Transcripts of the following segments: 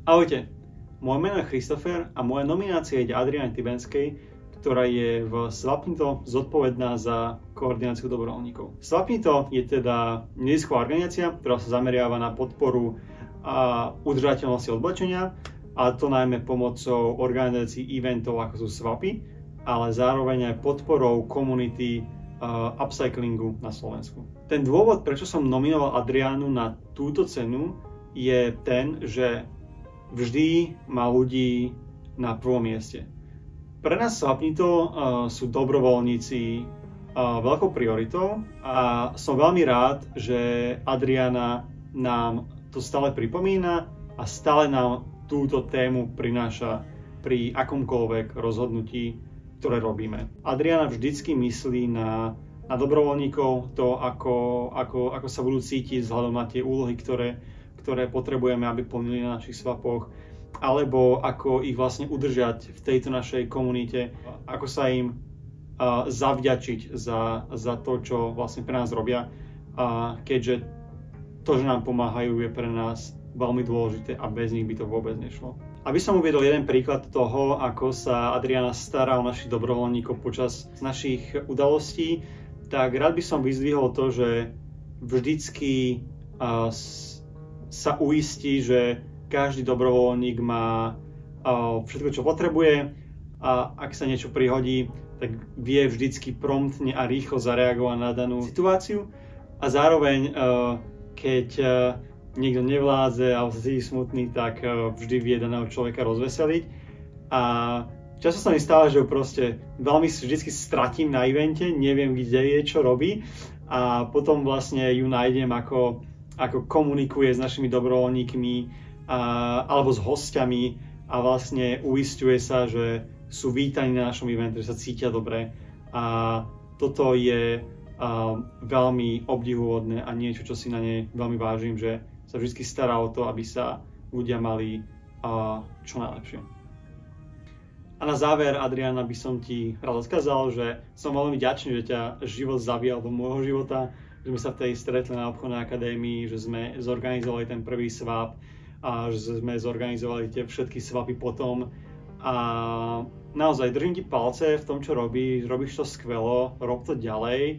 Ahojte, moje meno je Christopher a moja nominácia ide Adriane Tibenskej, ktorá je v Svapnito zodpovedná za koordináciu dobrovoľníkov. Svapnito je teda nezisková organizácia, ktorá sa zameriava na podporu a udržateľnosti oblečenia, a to najmä pomocou organizácií eventov ako sú Swapy, ale zároveň aj podporou komunity upcyclingu na Slovensku. Ten dôvod, prečo som nominoval Adriánu na túto cenu, je ten, že vždy má ľudí na prvom mieste. Pre nás Svapnito sú dobrovoľníci veľkou prioritou a som veľmi rád, že Adriana nám to stále pripomína a stále nám túto tému prináša pri akomkoľvek rozhodnutí, ktoré robíme. Adriana vždycky myslí na dobrovoľníkov, to ako sa budú cítiť vzhľadom na tie úlohy, ktoré potrebujeme, aby plnili na našich swapoch, alebo ako ich vlastne udržať v tejto našej komunite, ako sa im zavďačiť za to, čo vlastne pre nás robia, keďže to, že nám pomáhajú, je pre nás veľmi dôležité a bez nich by to vôbec nešlo. Aby som uviedol jeden príklad toho, ako sa Adriana stará o našich dobrovoľníkov počas našich udalostí, tak rád by som vyzdvihol to, že vždycky sa uistí, že každý dobrovoľník má všetko, čo potrebuje, a ak sa niečo prihodí, tak vie vždycky promptne a rýchlo zareagovať na danú situáciu, a zároveň keď niekto nevládze alebo sa cíti smutný, tak vždy vie daného človeka rozveseliť. A často sa mi stáva, že proste veľmi vždycky stratím na evente, neviem, kde je, čo robí, a potom vlastne ju nájdem, ako komunikuje s našimi dobrovoľníkmi alebo s hostiami a vlastne uisťuje sa, že sú vítaní na našom evente, že sa cítia dobre. A toto je veľmi obdivuhodné a niečo, čo si na nej veľmi vážim, že sa vždy stará o to, aby sa ľudia mali čo najlepšie. A na záver, Adriana, by som ti rád odkázal, že som veľmi vďačný, že ťa život zavial do môjho života, že sme sa v tej stretli na obchodnej akadémii, že sme zorganizovali ten prvý swap a že sme zorganizovali tie všetky swapy potom. A naozaj držím ti palce v tom, čo robíš to skvelo, rob to ďalej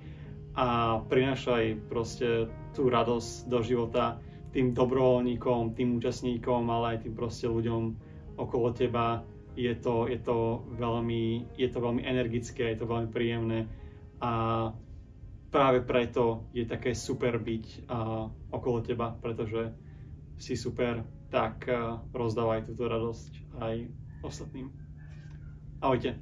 a prinášaj proste tú radosť do života tým dobrovoľníkom, tým účastníkom, ale aj tým proste ľuďom okolo teba. Je to veľmi energické, je to veľmi príjemné a práve preto je také super byť okolo teba, pretože si super, tak rozdávaj túto radosť aj ostatným. Ahojte.